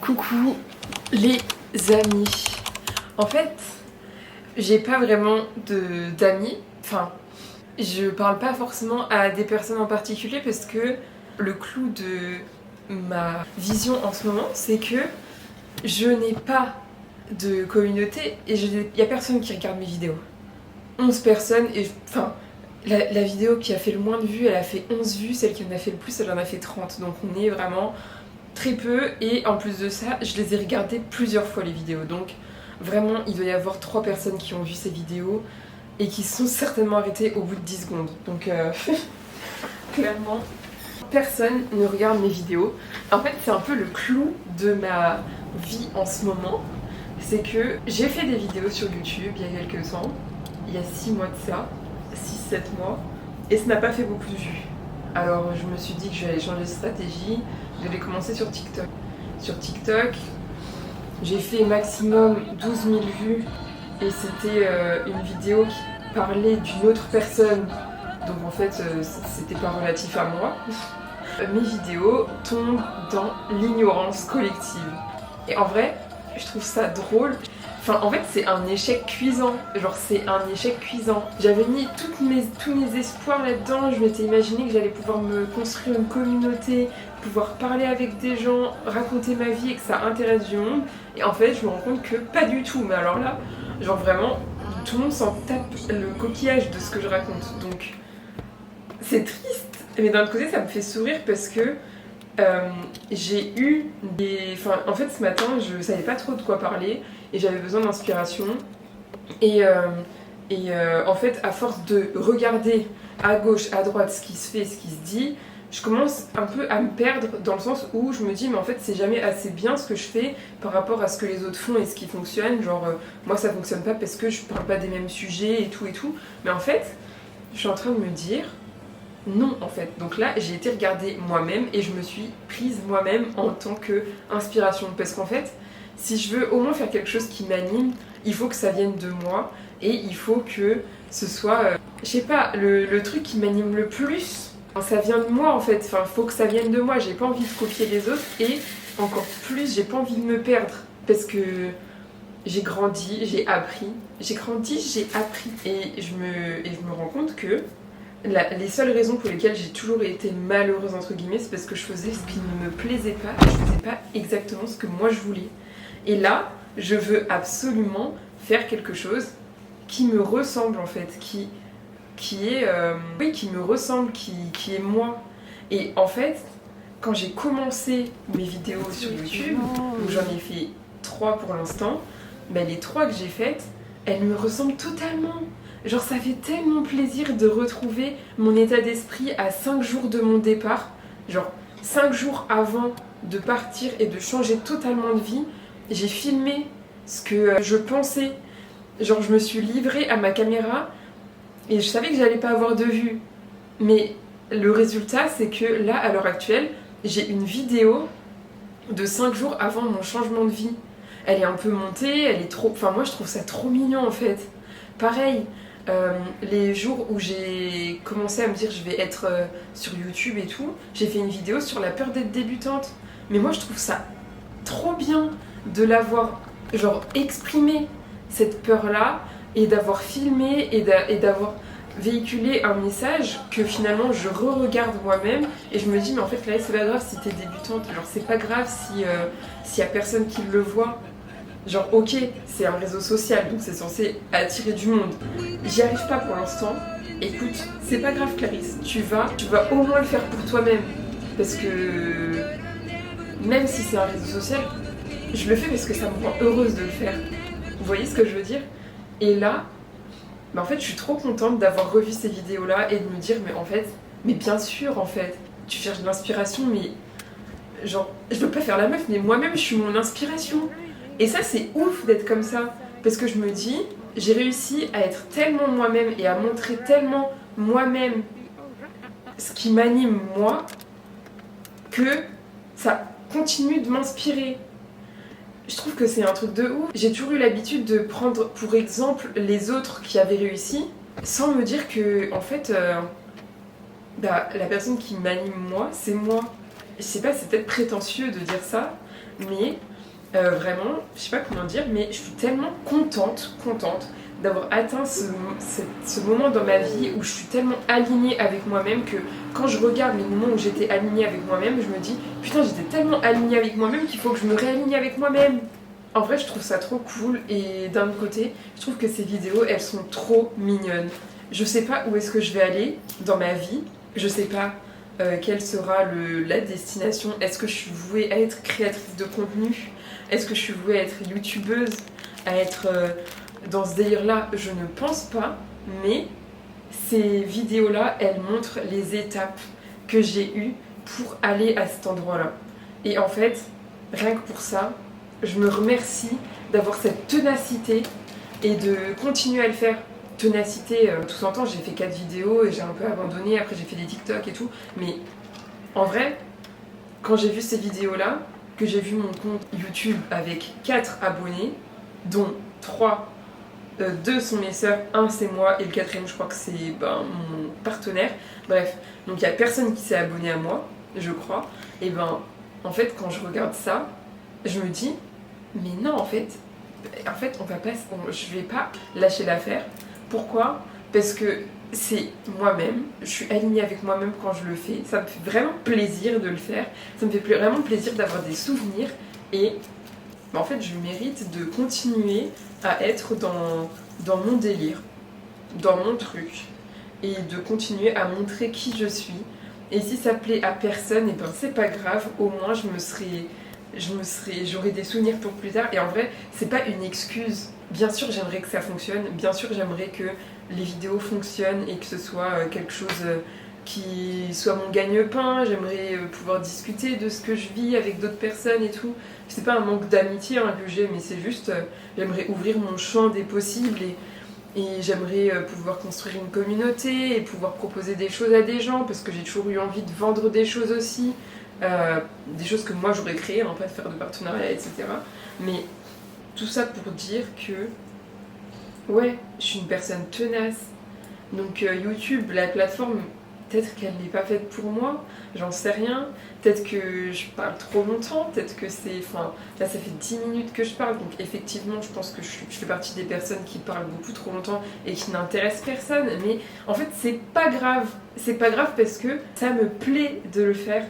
Coucou les amis. En fait, j'ai pas vraiment d'amis. Enfin, je parle pas forcément à des personnes en particulier parce que le clou de ma vision en ce moment, c'est que je n'ai pas de communauté et il y a personne qui regarde mes vidéos. 11 personnes et enfin la vidéo qui a fait le moins de vues, elle a fait 11 vues, celle qui en a fait le plus, elle en a fait 30. Donc on est vraiment très peu et en plus de ça, je les ai regardées plusieurs fois les vidéos. Donc vraiment, il doit y avoir 3 personnes qui ont vu ces vidéos et qui sont certainement arrêtées au bout de 10 secondes. Donc clairement, personne ne regarde mes vidéos. En fait, c'est un peu le clou de ma vie en ce moment. C'est que j'ai fait des vidéos sur YouTube il y a quelques temps, il y a 6 mois de ça, 6-7 mois, et ça n'a pas fait beaucoup de vues. Alors je me suis dit que j'allais changer de stratégie, j'allais commencer sur TikTok. Sur TikTok, j'ai fait maximum 12 000 vues et c'était une vidéo qui parlait d'une autre personne. Donc en fait, c'était pas relatif à moi. Mes vidéos tombent dans l'ignorance collective. Et en vrai, je trouve ça drôle. Enfin, en fait, c'est un échec cuisant. Genre, c'est un échec cuisant. J'avais mis tous mes espoirs là-dedans. Je m'étais imaginé que j'allais pouvoir me construire une communauté, pouvoir parler avec des gens, raconter ma vie et que ça intéresse du monde. Et en fait, je me rends compte que pas du tout. Mais alors là, genre vraiment, tout le monde s'en tape le coquillage de ce que je raconte. Donc, c'est triste. Mais d'un autre côté, ça me fait sourire parce que j'ai eu des... Enfin, en fait, ce matin, je savais pas trop de quoi parler et j'avais besoin d'inspiration. Et en fait, à force de regarder à gauche, à droite ce qui se fait, ce qui se dit, je commence un peu à me perdre dans le sens où je me dis mais en fait c'est jamais assez bien ce que je fais par rapport à ce que les autres font et ce qui fonctionne. Genre moi ça fonctionne pas parce que je parle pas des mêmes sujets et tout. Mais en fait, je suis en train de me dire non en fait. Donc là j'ai été regarder moi-même et je me suis prise moi-même en tant que inspiration. Parce qu'en fait, si je veux au moins faire quelque chose qui m'anime, il faut que ça vienne de moi et il faut que ce soit, je sais pas, le truc qui m'anime le plus. Ça vient de moi en fait, enfin faut que ça vienne de moi, j'ai pas envie de copier les autres et encore plus j'ai pas envie de me perdre parce que j'ai grandi, j'ai appris et je me rends compte que les seules raisons pour lesquelles j'ai toujours été malheureuse entre guillemets, c'est parce que je faisais ce qui ne me plaisait pas, je faisais pas exactement ce que moi je voulais. Et là, je veux absolument faire quelque chose qui me ressemble en fait, qui me ressemble, qui est moi. Et en fait, quand j'ai commencé mes vidéos sur YouTube, où j'en ai fait 3 pour l'instant, ben les 3 que j'ai faites, elles me ressemblent totalement. Genre ça fait tellement plaisir de retrouver mon état d'esprit à 5 jours de mon départ. Genre 5 jours avant de partir et de changer totalement de vie, j'ai filmé ce que je pensais. Genre je me suis livrée à ma caméra et je savais que j'allais pas avoir de vues. Mais le résultat, c'est que là, à l'heure actuelle, j'ai une vidéo de 5 jours avant mon changement de vie. Elle est un peu montée, elle est trop... Enfin, moi, je trouve ça trop mignon, en fait. Pareil, les jours où j'ai commencé à me dire je vais être sur YouTube et tout, j'ai fait une vidéo sur la peur d'être débutante. Mais moi, je trouve ça trop bien de l'avoir, genre, exprimé, cette peur-là, et d'avoir filmé et d'avoir véhiculé un message que finalement je re-regarde moi-même et je me dis mais en fait là c'est pas grave si t'es débutante, genre c'est pas grave s'il y a personne qui le voit, genre ok c'est un réseau social donc c'est censé attirer du monde, j'y arrive pas pour l'instant, écoute c'est pas grave Clarisse, tu vas au moins le faire pour toi-même parce que même si c'est un réseau social je le fais parce que ça me rend heureuse de le faire, vous voyez ce que je veux dire? Et là, en fait, je suis trop contente d'avoir revu ces vidéos-là et de me dire, mais en fait, mais bien sûr, en fait, tu cherches de l'inspiration, mais genre, je veux pas faire la meuf, mais moi-même, je suis mon inspiration. Et ça, c'est ouf d'être comme ça, parce que je me dis, j'ai réussi à être tellement moi-même et à montrer tellement moi-même ce qui m'anime moi, que ça continue de m'inspirer. Je trouve que c'est un truc de ouf. J'ai toujours eu l'habitude de prendre pour exemple les autres qui avaient réussi, sans me dire que, en fait, la personne qui m'anime moi, c'est moi. Je sais pas, c'est peut-être prétentieux de dire ça, mais Vraiment, je sais pas comment dire, mais je suis tellement contente d'avoir atteint ce moment dans ma vie où je suis tellement alignée avec moi-même que quand je regarde les moments où j'étais alignée avec moi-même, je me dis putain, j'étais tellement alignée avec moi-même qu'il faut que je me réaligne avec moi-même. En vrai, je trouve ça trop cool et d'un autre côté, je trouve que ces vidéos, elles sont trop mignonnes. Je sais pas où est-ce que je vais aller dans ma vie, je sais pas quelle sera la destination. Est-ce que je suis vouée à être créatrice de contenu? Est-ce que je suis vouée à être youtubeuse? À être dans ce délire-là? Je ne pense pas, mais ces vidéos-là, elles montrent les étapes que j'ai eues pour aller à cet endroit-là. Et en fait, rien que pour ça, je me remercie d'avoir cette ténacité et de continuer à le faire. Ténacité, tout s'entend, j'ai fait 4 vidéos et j'ai un peu abandonné, après j'ai fait des TikTok et tout, mais en vrai, quand j'ai vu ces vidéos-là, que j'ai vu mon compte YouTube avec 4 abonnés, dont 3, 2 sont mes sœurs, 1 c'est moi et le 4e je crois que c'est mon partenaire, bref, donc il n'y a personne qui s'est abonné à moi, je crois, et en fait quand je regarde ça, je me dis, mais non en fait on va pas, je vais pas lâcher l'affaire. Pourquoi? Parce que c'est moi-même, je suis alignée avec moi-même quand je le fais, ça me fait vraiment plaisir de le faire, ça me fait vraiment plaisir d'avoir des souvenirs et en fait je mérite de continuer à être dans mon délire, dans mon truc et de continuer à montrer qui je suis. Et si ça plaît à personne, et c'est pas grave, au moins j'aurai des souvenirs pour plus tard. Et en vrai, c'est pas une excuse. Bien sûr, j'aimerais que ça fonctionne. Bien sûr, j'aimerais que les vidéos fonctionnent et que ce soit quelque chose qui soit mon gagne-pain. J'aimerais pouvoir discuter de ce que je vis avec d'autres personnes et tout. C'est pas un manque d'amitié que j'ai, mais c'est juste, j'aimerais ouvrir mon champ des possibles et j'aimerais pouvoir construire une communauté et pouvoir proposer des choses à des gens parce que j'ai toujours eu envie de vendre des choses aussi. Des choses que moi j'aurais créées, pas de faire de partenariat, etc. Mais tout ça pour dire que, ouais, je suis une personne tenace. Donc YouTube, la plateforme, peut-être qu'elle n'est pas faite pour moi, j'en sais rien. Peut-être que je parle trop longtemps, peut-être que c'est... Enfin, là ça fait 10 minutes que je parle, donc effectivement je pense que je fais partie des personnes qui parlent beaucoup trop longtemps et qui n'intéressent personne. Mais en fait c'est pas grave. C'est pas grave parce que ça me plaît de le faire.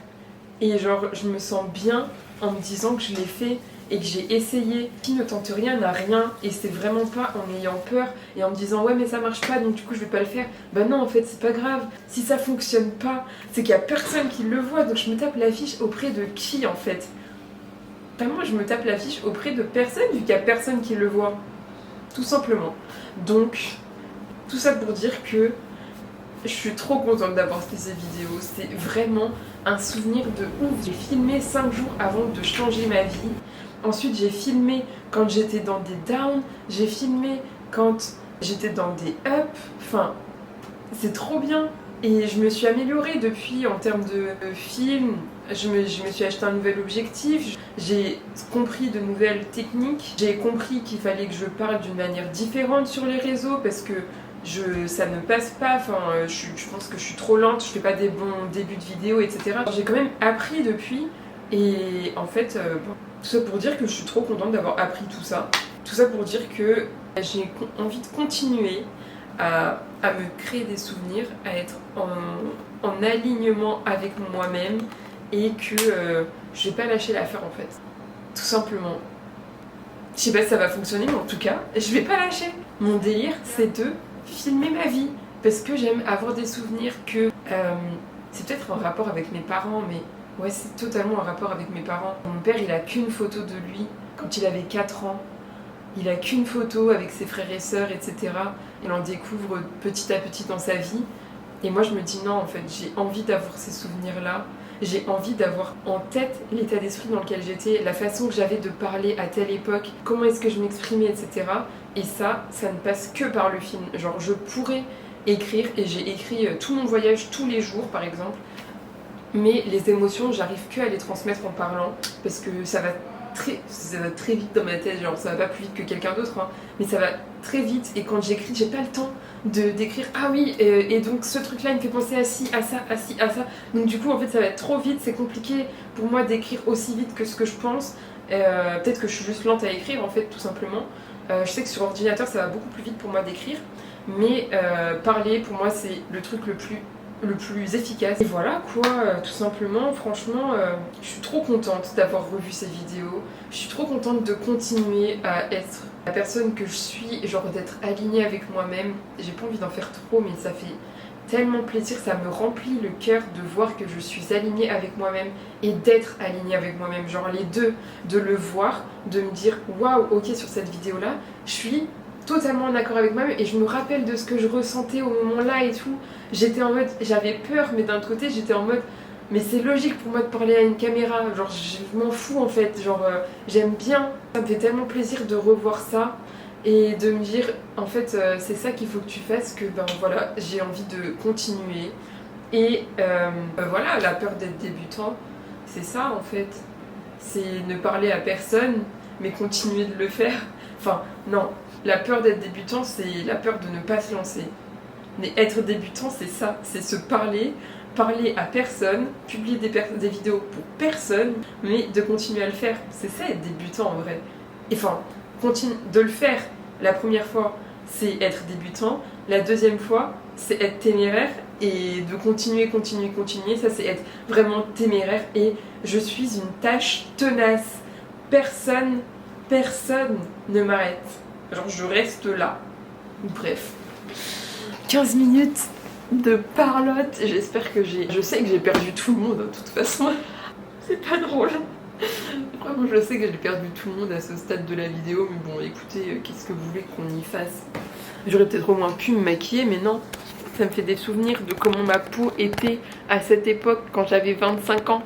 Et genre, je me sens bien en me disant que je l'ai fait et que j'ai essayé. Qui ne tente rien n'a rien. Et c'est vraiment pas en ayant peur et en me disant ouais mais ça marche pas donc du coup je vais pas le faire. Bah non en fait c'est pas grave. Si ça fonctionne pas, c'est qu'il y a personne qui le voit. Donc je me tape l'affiche auprès de qui en fait? Moi je me tape l'affiche auprès de personne vu qu'il y a personne qui le voit. Tout simplement. Donc tout ça pour dire que je suis trop contente d'avoir fait ces vidéos, c'est vraiment un souvenir de ouf. J'ai filmé 5 jours avant de changer ma vie. Ensuite j'ai filmé quand j'étais dans des downs, j'ai filmé quand j'étais dans des ups. Enfin, c'est trop bien. Et je me suis améliorée depuis en termes de film. Je me suis acheté un nouvel objectif, j'ai compris de nouvelles techniques, j'ai compris qu'il fallait que je parle d'une manière différente sur les réseaux parce que ça ne passe pas, je pense que je suis trop lente, je fais pas des bons débuts de vidéo, etc. J'ai quand même appris depuis et en fait, tout ça pour dire que je suis trop contente d'avoir appris tout ça. Tout ça pour dire que j'ai envie de continuer à me créer des souvenirs, à être en alignement avec moi-même et que je vais pas lâcher l'affaire en fait. Tout simplement. Je sais pas si ça va fonctionner, mais en tout cas, je vais pas lâcher. Mon délire, c'est de filmer ma vie parce que j'aime avoir des souvenirs que c'est peut-être en rapport avec mes parents, mais ouais, c'est totalement en rapport avec mes parents. Mon père, il a qu'une photo de lui quand il avait 4 ans. Il a qu'une photo avec ses frères et sœurs, etc. Il en découvre petit à petit dans sa vie. Et moi, je me dis non, en fait, j'ai envie d'avoir ces souvenirs-là. J'ai envie d'avoir en tête l'état d'esprit dans lequel j'étais, la façon que j'avais de parler à telle époque, comment est-ce que je m'exprimais, etc. Et ça ne passe que par le film. Genre, je pourrais écrire, et j'ai écrit tout mon voyage tous les jours, par exemple. Mais les émotions, j'arrive que à les transmettre en parlant, parce que ça va très vite dans ma tête, genre ça va pas plus vite que quelqu'un d'autre, hein, mais ça va très vite et quand j'écris, j'ai pas le temps d'écrire ah oui, et donc ce truc là il me fait penser à ci, à ça, à ci, à ça. Donc du coup en fait ça va être trop vite, c'est compliqué pour moi d'écrire aussi vite que ce que je pense. Peut-être que je suis juste lente à écrire en fait, tout simplement. Je sais que sur ordinateur ça va beaucoup plus vite pour moi d'écrire, mais parler pour moi c'est le truc le plus efficace. Et voilà quoi, tout simplement, franchement, je suis trop contente d'avoir revu ces vidéos. Je suis trop contente de continuer à être la personne que je suis, genre d'être alignée avec moi-même. J'ai pas envie d'en faire trop, mais ça fait tellement plaisir, ça me remplit le cœur de voir que je suis alignée avec moi-même et d'être alignée avec moi-même. Genre les deux, de le voir, de me dire waouh, ok, sur cette vidéo-là, je suis totalement en accord avec moi-même et je me rappelle de ce que je ressentais au moment-là et tout. J'étais en mode, j'avais peur, mais d'un autre côté, j'étais en mode, mais c'est logique pour moi de parler à une caméra. Genre, je m'en fous en fait. Genre, j'aime bien. Ça me fait tellement plaisir de revoir ça et de me dire, en fait, c'est ça qu'il faut que tu fasses, que ben voilà, j'ai envie de continuer. Et voilà, la peur d'être débutant, c'est ça en fait. C'est ne parler à personne, mais continuer de le faire. Enfin, non, la peur d'être débutant, c'est la peur de ne pas se lancer. Mais être débutant, c'est ça, c'est se parler à personne, publier des vidéos pour personne, mais de continuer à le faire. C'est ça être débutant en vrai. Et enfin, de le faire la première fois, c'est être débutant. La deuxième fois, c'est être téméraire. Et de continuer, ça c'est être vraiment téméraire. Et je suis une tâche tenace. Personne ne m'arrête. Genre je reste là. Bref. 15 minutes de parlotte. J'espère que je sais que j'ai perdu tout le monde de toute façon. C'est pas drôle. Vraiment, je sais que j'ai perdu tout le monde à ce stade de la vidéo. Mais bon, écoutez, qu'est-ce que vous voulez qu'on y fasse? J'aurais peut-être au moins pu me maquiller, mais non. Ça me fait des souvenirs de comment ma peau était à cette époque quand j'avais 25 ans.